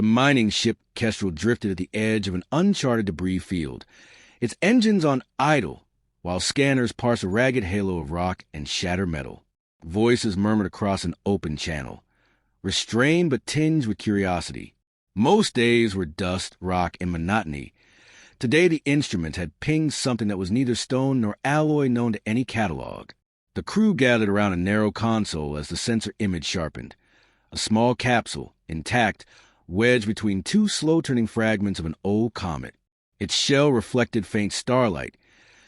The mining ship Kestrel drifted at the edge of an uncharted debris field, its engines on idle, while scanners parse a ragged halo of rock and shatter metal. Voices murmured across an open channel, restrained but tinged with curiosity. Most days were dust, rock, and monotony. Today the instrument had pinged something that was neither stone nor alloy known to any catalog. The crew gathered around a narrow console as the sensor image sharpened. A small capsule, intact, wedged between two slow-turning fragments of an old comet. Its shell reflected faint starlight,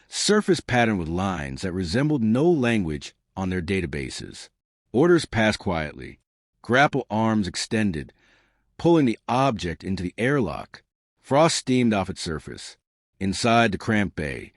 surface patterned with lines that resembled no language on their databases. Orders passed quietly. Grapple arms extended, pulling the object into the airlock. Frost steamed off its surface. Inside the cramped bay,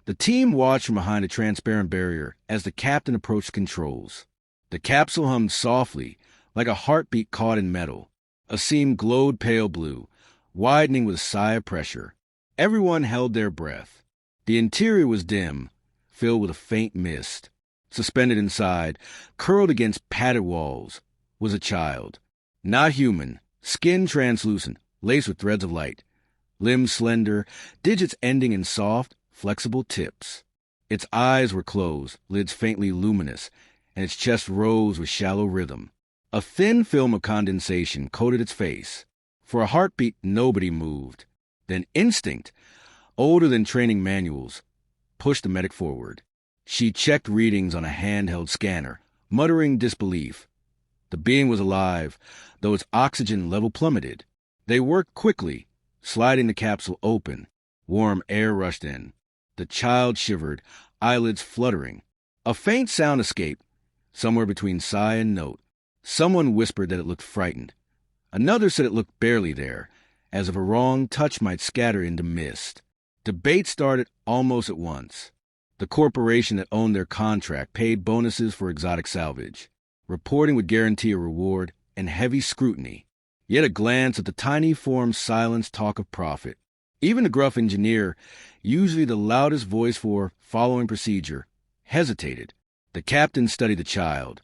the team watched from behind a transparent barrier as the captain approached controls. The capsule hummed softly, like a heartbeat caught in metal. A seam glowed pale blue, widening with a sigh of pressure. Everyone held their breath. The interior was dim, filled with a faint mist. Suspended inside, curled against padded walls, was a child. Not human, skin translucent, laced with threads of light. Limbs slender, digits ending in soft, flexible tips. Its eyes were closed, lids faintly luminous, and its chest rose with shallow rhythm. A thin film of condensation coated its face. For a heartbeat, nobody moved. Then instinct, older than training manuals, pushed the medic forward. She checked readings on a handheld scanner, muttering disbelief. The being was alive, though its oxygen level plummeted. They worked quickly, sliding the capsule open. Warm air rushed in. The child shivered, eyelids fluttering. A faint sound escaped, somewhere between sigh and note. Someone whispered that it looked frightened. Another said it looked barely there, as if a wrong touch might scatter into mist. Debate started almost at once. The corporation that owned their contract paid bonuses for exotic salvage. Reporting would guarantee a reward and heavy scrutiny. Yet a glance at the tiny form silenced talk of profit. Even the gruff engineer, usually the loudest voice for following procedure, hesitated. The captain studied the child,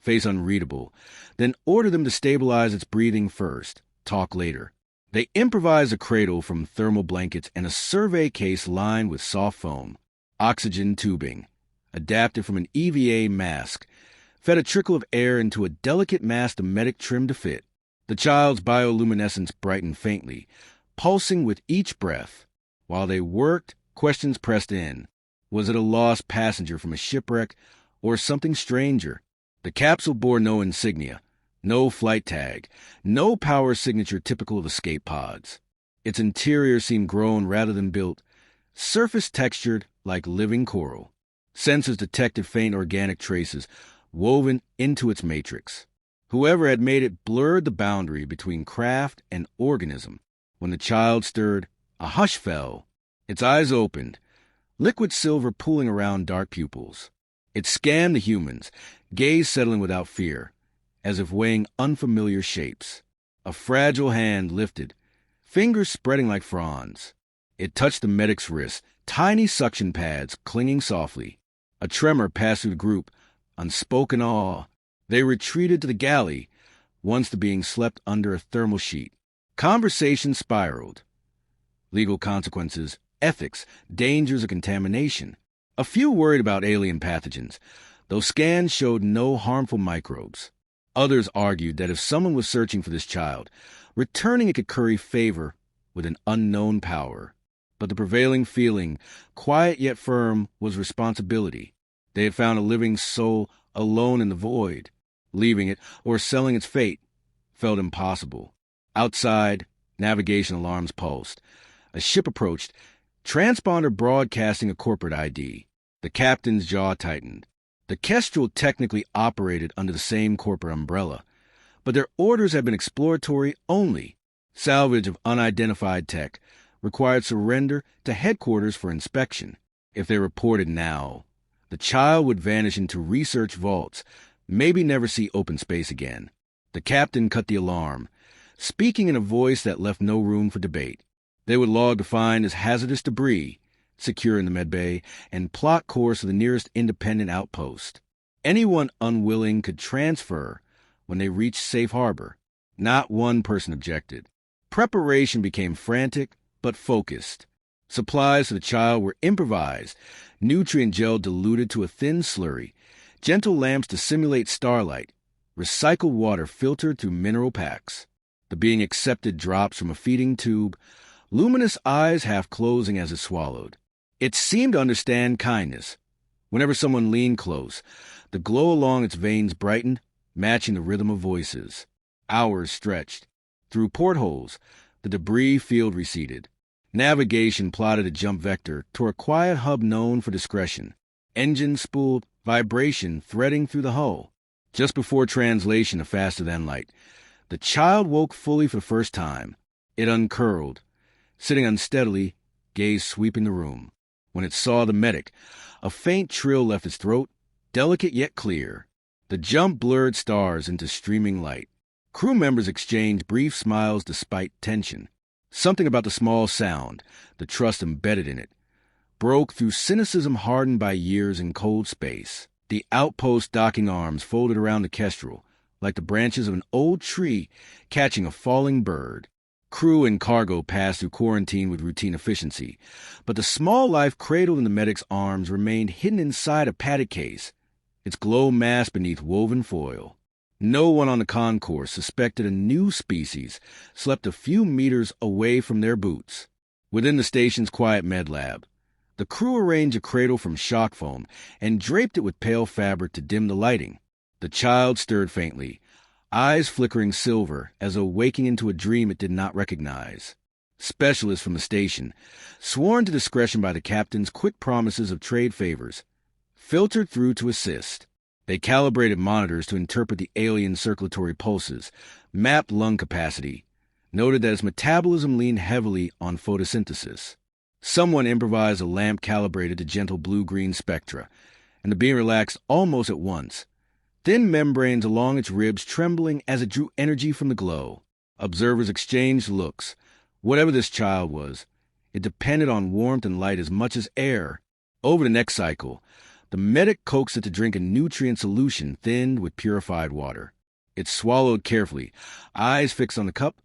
face unreadable, then ordered them to stabilize its breathing first, talk later. They improvised a cradle from thermal blankets and a survey case lined with soft foam. Oxygen tubing, adapted from an EVA mask, fed a trickle of air into a delicate mask the medic trimmed to fit. The child's bioluminescence brightened faintly, pulsing with each breath. While they worked, questions pressed in. Was it a lost passenger from a shipwreck or something stranger? The capsule bore no insignia, no flight tag, no power signature typical of escape pods. Its interior seemed grown rather than built, surface textured like living coral. Sensors detected faint organic traces woven into its matrix. Whoever had made it blurred the boundary between craft and organism. When the child stirred, a hush fell. Its eyes opened, liquid silver pooling around dark pupils. It scanned the humans, gaze settling without fear, as if weighing unfamiliar shapes. A fragile hand lifted, fingers spreading like fronds. It touched the medic's wrist, tiny suction pads clinging softly. A tremor passed through the group, unspoken awe. They retreated to the galley, once the being slept under a thermal sheet. Conversation spiraled. Legal consequences, ethics, dangers of contamination. A few worried about alien pathogens, though scans showed no harmful microbes. Others argued that if someone was searching for this child, returning it could curry favor with an unknown power. But the prevailing feeling, quiet yet firm, was responsibility. They had found a living soul alone in the void. Leaving it, or selling its fate, felt impossible. Outside, navigation alarms pulsed. A ship approached, transponder broadcasting a corporate ID. The captain's jaw tightened. The Kestrel technically operated under the same corporate umbrella, but their orders had been exploratory only. Salvage of unidentified tech required surrender to headquarters for inspection. If they reported now, the child would vanish into research vaults, maybe never see open space again. The captain cut the alarm, speaking in a voice that left no room for debate. They would log the find as hazardous debris, secure in the medbay, and plot course to the nearest independent outpost. Anyone unwilling could transfer when they reached safe harbor. Not one person objected. Preparation became frantic, but focused. Supplies for the child were improvised, nutrient gel diluted to a thin slurry, gentle lamps to simulate starlight, recycled water filtered through mineral packs. The being accepted drops from a feeding tube, luminous eyes half closing as it swallowed. It seemed to understand kindness. Whenever someone leaned close, the glow along its veins brightened, matching the rhythm of voices. Hours stretched. Through portholes, the debris field receded. Navigation plotted a jump vector toward a quiet hub known for discretion. Engines spooled, vibration threading through the hull. Just before translation of faster than light, the child woke fully for the first time. It uncurled, sitting unsteadily, gaze sweeping the room. When it saw the medic, a faint trill left its throat, delicate yet clear. The jump blurred stars into streaming light. Crew members exchanged brief smiles despite tension. Something about the small sound, the trust embedded in it, broke through cynicism hardened by years in cold space. The outpost docking arms folded around the kestrel, like the branches of an old tree catching a falling bird. Crew and cargo passed through quarantine with routine efficiency, but the small life cradled in the medic's arms remained hidden inside a padded case, its glow masked beneath woven foil. No one on the concourse suspected a new species slept a few meters away from their boots. Within the station's quiet med lab, the crew arranged a cradle from shock foam and draped it with pale fabric to dim the lighting. The child stirred faintly, eyes flickering silver as though waking into a dream it did not recognize. Specialists from the station, sworn to discretion by the captain's quick promises of trade favors, filtered through to assist. They calibrated monitors to interpret the alien circulatory pulses, mapped lung capacity, noted that its metabolism leaned heavily on photosynthesis. Someone improvised a lamp calibrated to gentle blue-green spectra, and the being relaxed almost at once, thin membranes along its ribs trembling as it drew energy from the glow. Observers exchanged looks. Whatever this child was, it depended on warmth and light as much as air. Over the next cycle, the medic coaxed it to drink a nutrient solution thinned with purified water. It swallowed carefully, eyes fixed on the cup,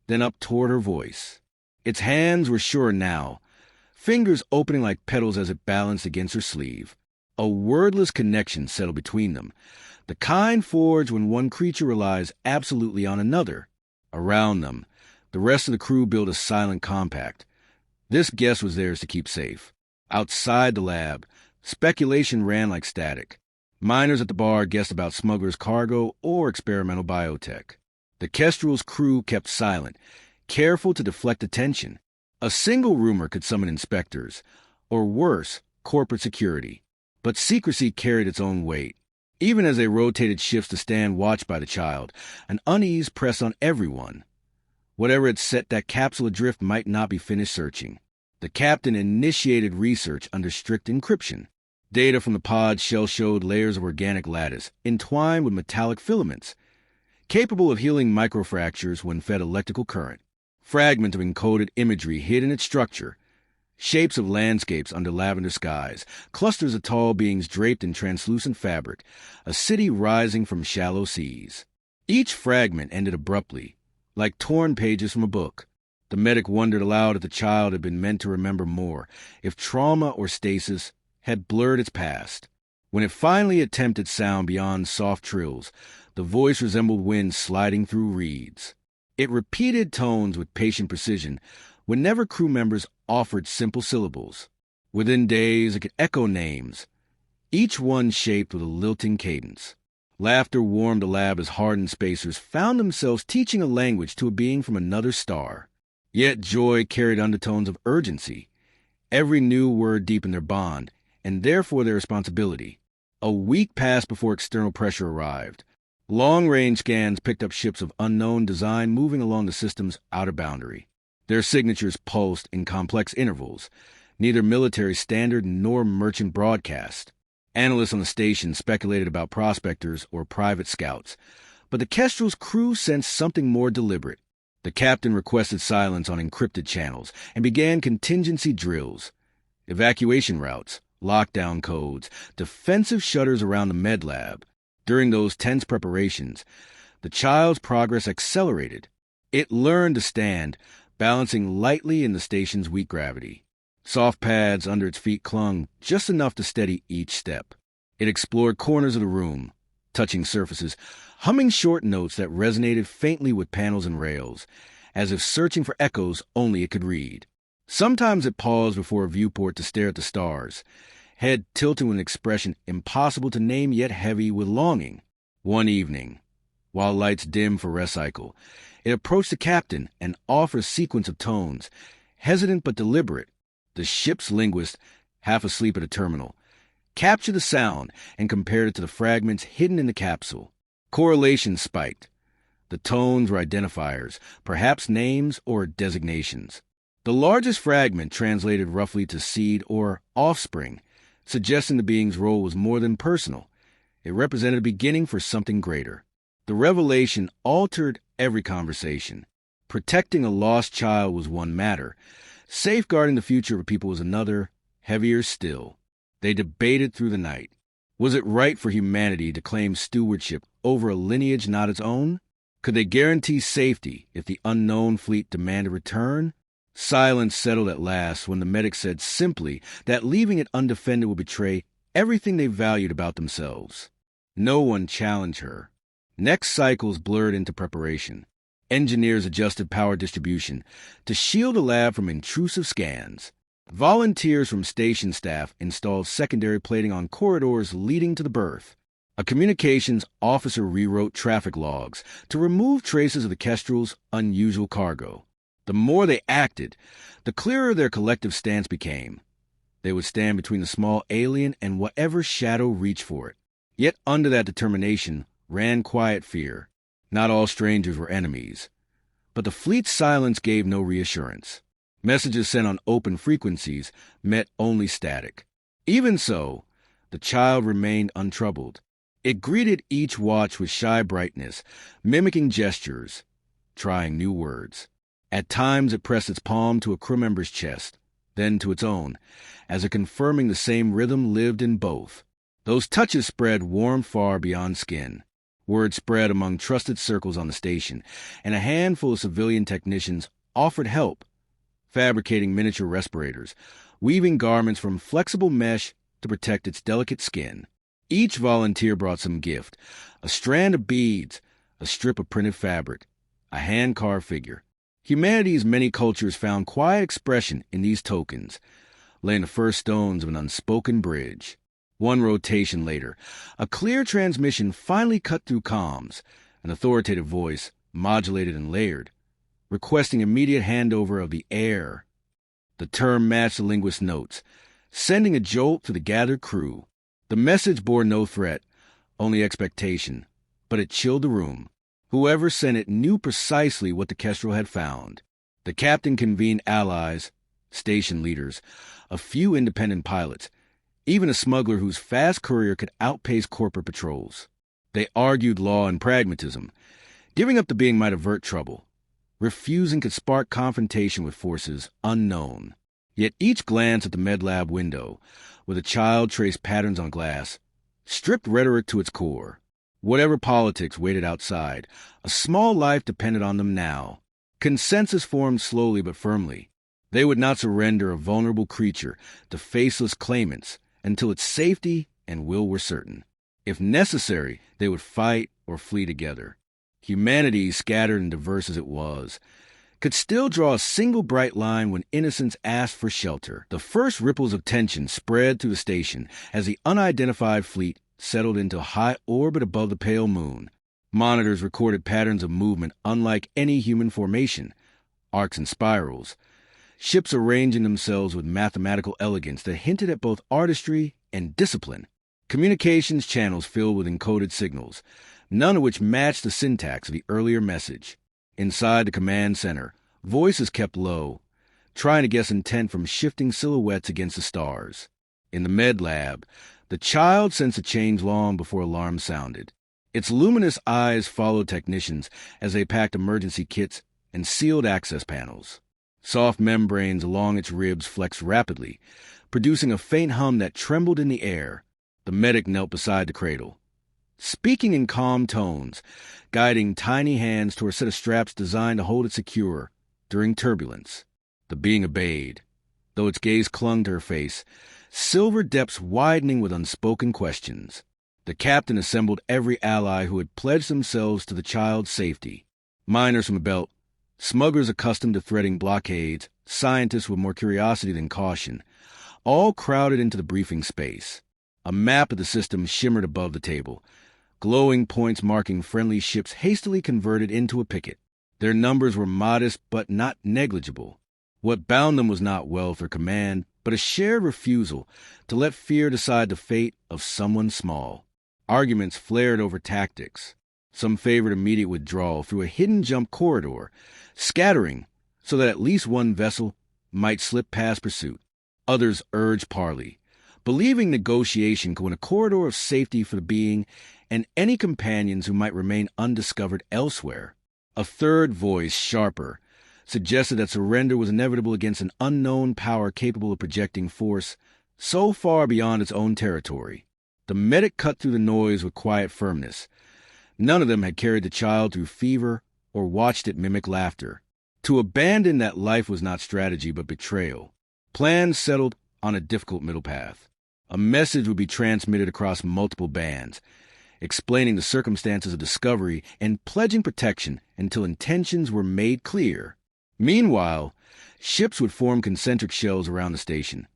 then up toward her voice. Its hands were sure now, fingers opening like petals as it balanced against her sleeve. A wordless connection settled between them, the kind forged when one creature relies absolutely on another. Around them, the rest of the crew built a silent compact. This guest was theirs to keep safe. Outside the lab, speculation ran like static. Miners at the bar guessed about smugglers' cargo or experimental biotech. The Kestrel's crew kept silent, careful to deflect attention. A single rumor could summon inspectors, or worse, corporate security. But secrecy carried its own weight. Even as they rotated shifts to stand watch by the child, an unease pressed on everyone. Whatever had set that capsule adrift might not be finished searching. The captain initiated research under strict encryption. Data from the pod's shell showed layers of organic lattice, entwined with metallic filaments, capable of healing microfractures when fed electrical current. Fragments of encoded imagery hid in its structure, shapes of landscapes under lavender skies, clusters of tall beings draped in translucent fabric, a city rising from shallow seas. Each fragment ended abruptly, like torn pages from a book. The medic wondered aloud if the child had been meant to remember more, if trauma or stasis had blurred its past. When it finally attempted sound beyond soft trills, the voice resembled wind sliding through reeds. It repeated tones with patient precision whenever crew members offered simple syllables. Within days, it could echo names, each one shaped with a lilting cadence. Laughter warmed the lab as hardened spacers found themselves teaching a language to a being from another star. Yet joy carried undertones of urgency. Every new word deepened their bond, and therefore their responsibility. A week passed before external pressure arrived. Long-range scans picked up ships of unknown design moving along the system's outer boundary. Their signatures pulsed in complex intervals, neither military standard nor merchant broadcast. Analysts on the station speculated about prospectors or private scouts, but the Kestrel's crew sensed something more deliberate. The captain requested silence on encrypted channels and began contingency drills. Evacuation routes, lockdown codes, defensive shutters around the med lab. During those tense preparations, The child's progress accelerated. It learned to stand, balancing lightly in the station's weak gravity. Soft pads under its feet clung just enough to steady each step. It explored corners of the room, touching surfaces, humming short notes that resonated faintly with panels and rails, as if searching for echoes only it could read. Sometimes it paused before a viewport to stare at the stars, head tilted with an expression impossible to name yet heavy with longing. One evening, while lights dimmed for rest cycle, it approached the captain and offered a sequence of tones, hesitant but deliberate. The ship's linguist, half asleep at a terminal, captured the sound and compared it to the fragments hidden in the capsule. Correlations spiked. The tones were identifiers, perhaps names or designations. The largest fragment translated roughly to seed or offspring, suggesting the being's role was more than personal. It represented a beginning for something greater. The revelation altered every conversation. Protecting a lost child was one matter. Safeguarding the future of people was another, heavier still. They debated through the night. Was it right for humanity to claim stewardship over a lineage not its own? Could they guarantee safety if the unknown fleet demanded return? Silence settled at last when the medic said simply that leaving it undefended would betray everything they valued about themselves. No one challenged her. Next cycles blurred into preparation. Engineers adjusted power distribution to shield the lab from intrusive scans. Volunteers from station staff installed secondary plating on corridors leading to the berth. A communications officer rewrote traffic logs to remove traces of the Kestrel's unusual cargo. The more they acted, the clearer their collective stance became. They would stand between the small alien and whatever shadow reached for it. Yet under that determination ran quiet fear. Not all strangers were enemies. But the fleet's silence gave no reassurance. Messages sent on open frequencies met only static. Even so, the child remained untroubled. It greeted each watch with shy brightness, mimicking gestures, trying new words. At times it pressed its palm to a crew member's chest, then to its own, as if confirming the same rhythm lived in both. Those touches spread warm far beyond skin. Word spread among trusted circles on the station, and a handful of civilian technicians offered help, fabricating miniature respirators, weaving garments from flexible mesh to protect its delicate skin. Each volunteer brought some gift: a strand of beads, a strip of printed fabric, a hand-carved figure. Humanity's many cultures found quiet expression in these tokens, laying the first stones of an unspoken bridge. One rotation later, a clear transmission finally cut through comms, an authoritative voice, modulated and layered, requesting immediate handover of the air. The term matched the linguist's notes, sending a jolt to the gathered crew. The message bore no threat, only expectation, but it chilled the room. Whoever sent it knew precisely what the Kestrel had found. The captain convened allies, station leaders, a few independent pilots, even a smuggler whose fast courier could outpace corporate patrols. They argued law and pragmatism. Giving up the being might avert trouble. Refusing could spark confrontation with forces unknown. Yet each glance at the med lab window, where the child traced patterns on glass, stripped rhetoric to its core. Whatever politics waited outside, a small life depended on them now. Consensus formed slowly but firmly. They would not surrender a vulnerable creature to faceless claimants until its safety and will were certain. If necessary, they would fight or flee together. Humanity, scattered and diverse as it was, could still draw a single bright line when innocence asked for shelter. The first ripples of tension spread through the station as the unidentified fleet settled into a high orbit above the pale moon. Monitors recorded patterns of movement unlike any human formation, arcs and spirals, ships arranging themselves with mathematical elegance that hinted at both artistry and discipline. Communications channels filled with encoded signals, none of which matched the syntax of the earlier message. Inside the command center, voices kept low, trying to guess intent from shifting silhouettes against the stars. In the med lab, the child sensed a change long before alarm sounded. Its luminous eyes followed technicians as they packed emergency kits and sealed access panels. Soft membranes along its ribs flexed rapidly, producing a faint hum that trembled in the air. The medic knelt beside the cradle. speaking in calm tones, guiding tiny hands toward a set of straps designed to hold it secure during turbulence. The being obeyed, though its gaze clung to her face, silver depths widening with unspoken questions. The captain assembled every ally who had pledged themselves to the child's safety. Miners from the belt, smugglers accustomed to threading blockades, scientists with more curiosity than caution, all crowded into the briefing space. A map of the system shimmered above the table, glowing points marking friendly ships hastily converted into a picket. Their numbers were modest but not negligible. What bound them was not wealth or command, but a shared refusal to let fear decide the fate of someone small. Arguments flared over tactics. Some favored immediate withdrawal through a hidden jump corridor, scattering so that at least one vessel might slip past pursuit. Others urged parley, believing negotiation could win a corridor of safety for the being and any companions who might remain undiscovered elsewhere. A third voice, sharper, suggested that surrender was inevitable against an unknown power capable of projecting force so far beyond its own territory. The medic cut through the noise with quiet firmness. None of them had carried the child through fever or watched it mimic laughter. To abandon that life was not strategy but betrayal. Plans settled on a difficult middle path. A message would be transmitted across multiple bands, explaining the circumstances of discovery and pledging protection until intentions were made clear. Meanwhile, ships would form concentric shells around the station,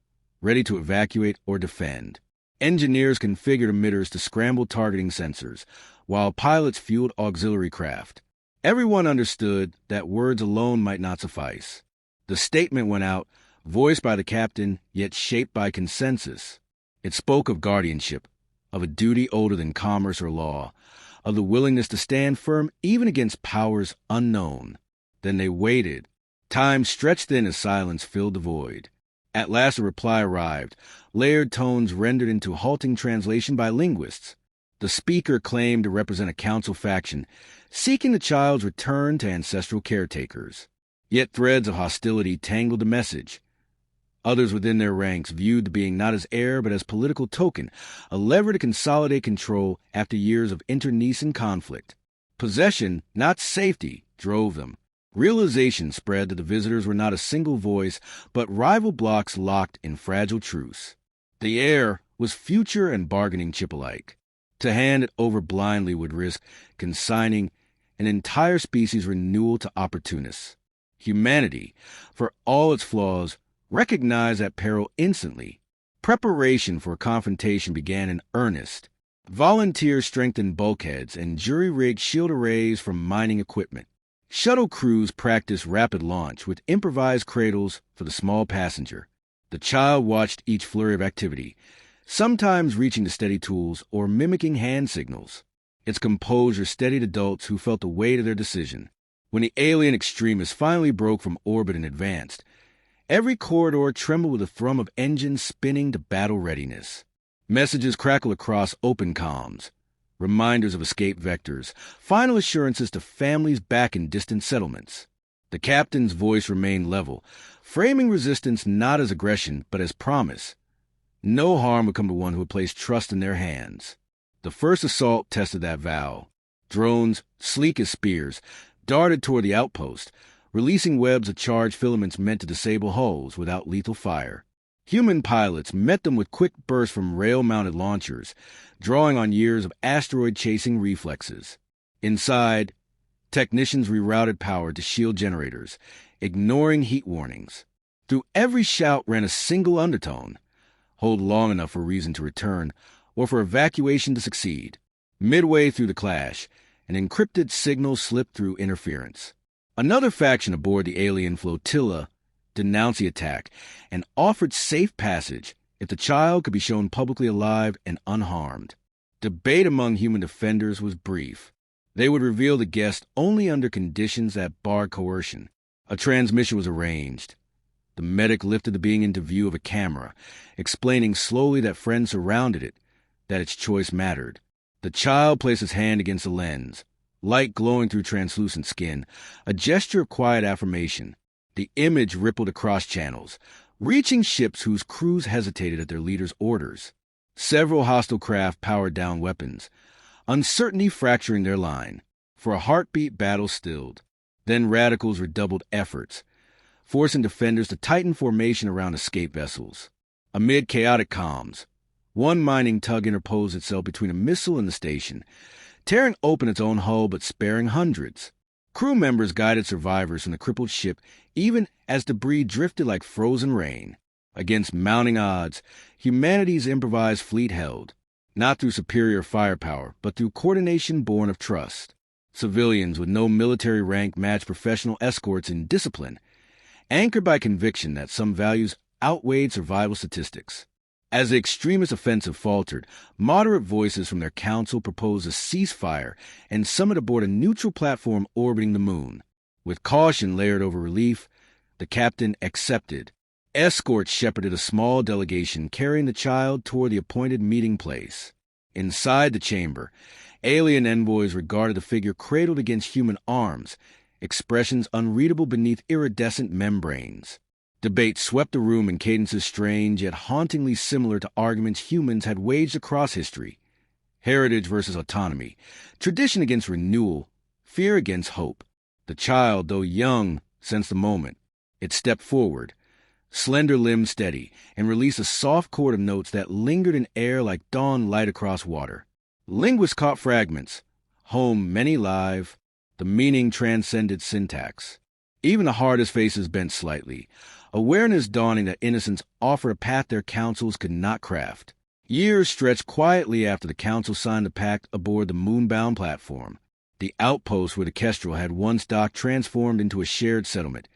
ready to evacuate or defend. Engineers configured emitters to scramble targeting sensors, while pilots fueled auxiliary craft. Everyone understood that words alone might not suffice. The statement went out, voiced by the captain, yet shaped by consensus. It spoke of guardianship, of a duty older than commerce or law, of the willingness to stand firm even against powers unknown. Then they waited. Time stretched thin as silence filled the void. At last a reply arrived, layered tones rendered into halting translation by linguists. The speaker claimed to represent a council faction, seeking the child's return to ancestral caretakers. Yet threads of hostility tangled the message. Others within their ranks viewed the being not as heir but as political token, a lever to consolidate control after years of internecine conflict. Possession, not safety, drove them. Realization spread that the visitors were not a single voice, but rival blocks locked in fragile truce. The heir was future and bargaining chip alike. To hand it over blindly would risk consigning an entire species' renewal to opportunists. Humanity, for all its flaws, recognized that peril instantly. Preparation for a confrontation began in earnest. Volunteers strengthened bulkheads and jury-rigged shield arrays from mining equipment. Shuttle crews practiced rapid launch with improvised cradles for the small passenger. The child watched each flurry of activity, sometimes reaching to steady tools or mimicking hand signals. Its composure steadied adults who felt the weight of their decision. When the alien extremists finally broke from orbit and advanced, every corridor trembled with the thrum of engines spinning to battle readiness. Messages crackled across open comms, reminders of escape vectors, final assurances to families back in distant settlements. The captain's voice remained level, framing resistance not as aggression but as promise. No harm would come to one who had placed trust in their hands. The first assault tested that vow. Drones, sleek as spears, darted toward the outpost, releasing webs of charged filaments meant to disable hulls without lethal fire. Human pilots met them with quick bursts from rail-mounted launchers, drawing on years of asteroid-chasing reflexes. Inside, technicians rerouted power to shield generators, ignoring heat warnings. Through every shout ran a single undertone: hold long enough for reason to return, or for evacuation to succeed. Midway through the clash, an encrypted signal slipped through interference. Another faction aboard the alien flotilla denounced the attack and offered safe passage if the child could be shown publicly alive and unharmed. Debate among human defenders was brief. They would reveal the guest only under conditions that barred coercion. A transmission was arranged. The medic lifted the being into view of a camera, explaining slowly that friends surrounded it, that its choice mattered. The child placed his hand against the lens, light glowing through translucent skin, a gesture of quiet affirmation. The image rippled across channels, reaching ships whose crews hesitated at their leader's orders. Several hostile craft powered down weapons. uncertainty fracturing their line. For a heartbeat, battle stilled. Then radicals redoubled efforts, forcing defenders to tighten formation around escape vessels. Amid chaotic comms, one mining tug interposed itself between a missile and the station, tearing open its own hull but sparing hundreds. Crew members guided survivors from the crippled ship even as debris drifted like frozen rain. Against mounting odds, humanity's improvised fleet held, not through superior firepower, but through coordination born of trust. Civilians with no military rank matched professional escorts in discipline, anchored by conviction that some values outweighed survival statistics. As the extremist offensive faltered, moderate voices from their council proposed a ceasefire and summoned aboard a neutral platform orbiting the moon. With caution layered over relief, the captain accepted. Escorts shepherded a small delegation carrying the child toward the appointed meeting place. Inside the chamber, alien envoys regarded the figure cradled against human arms, expressions unreadable beneath iridescent membranes. Debate swept the room in cadences strange yet hauntingly similar to arguments humans had waged across history. Heritage versus autonomy, tradition against renewal, fear against hope. The child, though young, sensed the moment. It stepped forward, slender limbs steady, and released a soft chord of notes that lingered in air like dawn light across water. Linguists caught fragments. Home many live. The meaning transcended syntax. Even the hardest faces bent slightly, awareness dawning that innocence offered a path their councils could not craft. Years stretched quietly after the council signed the pact aboard the moonbound platform. The outpost where the Kestrel had once docked transformed into a shared settlement.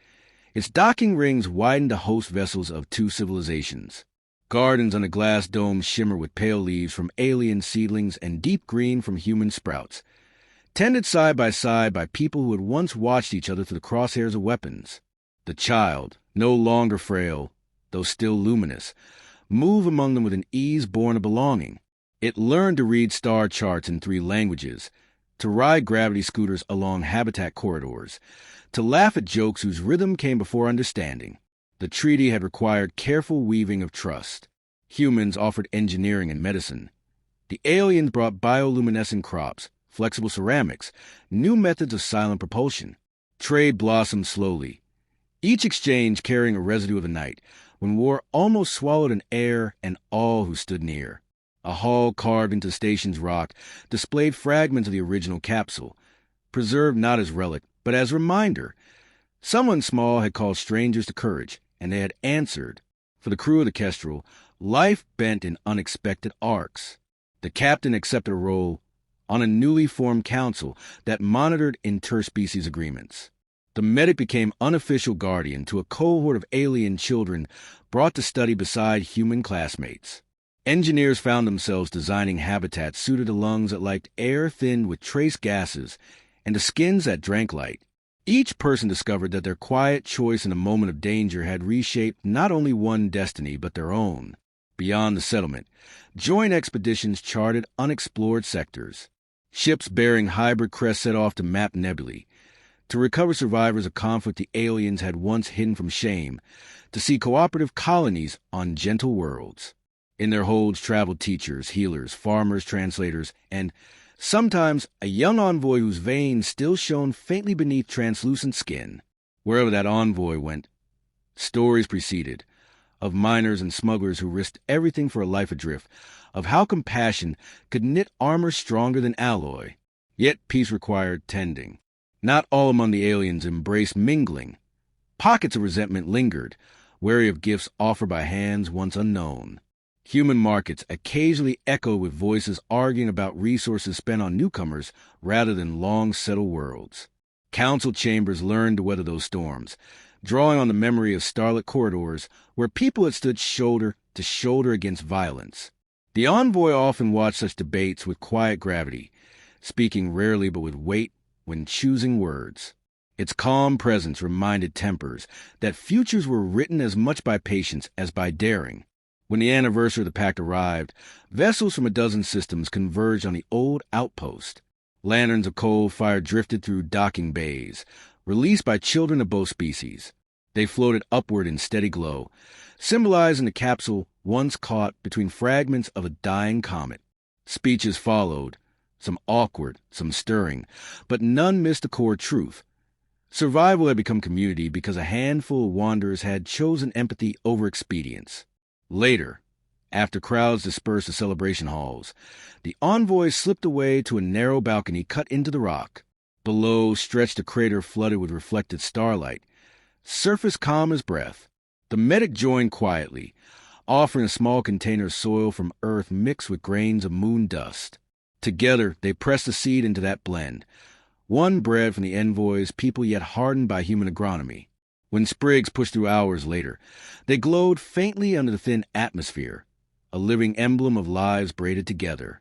Its docking rings widened to host vessels of two civilizations. Gardens on a glass dome shimmer with pale leaves from alien seedlings and deep green from human sprouts, tended side by side by people who had once watched each other through the crosshairs of weapons. The child, no longer frail, though still luminous, moved among them with an ease born of belonging. It learned to read star charts in 3 languages, to ride gravity scooters along habitat corridors, to laugh at jokes whose rhythm came before understanding. The treaty had required careful weaving of trust. Humans offered engineering and medicine. The aliens brought bioluminescent crops, flexible ceramics, new methods of silent propulsion. Trade blossomed slowly, each exchange carrying a residue of the night, when war almost swallowed an air and all who stood near. A hall carved into the station's rock displayed fragments of the original capsule, preserved not as relic, but as reminder. Someone small had called strangers to courage, and they had answered. For the crew of the Kestrel, life bent in unexpected arcs. The captain accepted a role on a newly formed council that monitored interspecies agreements. The medic became unofficial guardian to a cohort of alien children brought to study beside human classmates. Engineers found themselves designing habitats suited to lungs that liked air thinned with trace gases and to skins that drank light. Each person discovered that their quiet choice in a moment of danger had reshaped not only one destiny but their own. Beyond the settlement, joint expeditions charted unexplored sectors. Ships bearing hybrid crests set off to map nebulae, to recover survivors of conflict the aliens had once hidden from shame, to see cooperative colonies on gentle worlds. In their holds traveled teachers, healers, farmers, translators, and sometimes a young envoy whose veins still shone faintly beneath translucent skin. Wherever that envoy went, stories preceded, of miners and smugglers who risked everything for a life adrift, of how compassion could knit armor stronger than alloy. Yet peace required tending. Not all among the aliens embraced mingling. Pockets of resentment lingered, wary of gifts offered by hands once unknown. Human markets occasionally echoed with voices arguing about resources spent on newcomers rather than long-settled worlds. Council chambers learned to weather those storms, drawing on the memory of starlit corridors where people had stood shoulder to shoulder against violence. The envoy often watched such debates with quiet gravity, speaking rarely but with weight when choosing words. Its calm presence reminded tempers that futures were written as much by patience as by daring. When the anniversary of the pact arrived, vessels from a dozen systems converged on the old outpost. Lanterns of cold fire drifted through docking bays, released by children of both species. They floated upward in steady glow, symbolizing the capsule once caught between fragments of a dying comet. Speeches followed, some awkward, some stirring, but none missed the core truth. Survival had become community because a handful of wanderers had chosen empathy over expedience. Later, after crowds dispersed the celebration halls, the envoys slipped away to a narrow balcony cut into the rock. Below stretched a crater flooded with reflected starlight, surface calm as breath. The medic joined quietly, offering a small container of soil from Earth mixed with grains of moon dust. Together, they pressed the seed into that blend, one bred from the envoys, people yet hardened by human agronomy. When sprigs pushed through hours later, they glowed faintly under the thin atmosphere, a living emblem of lives braided together.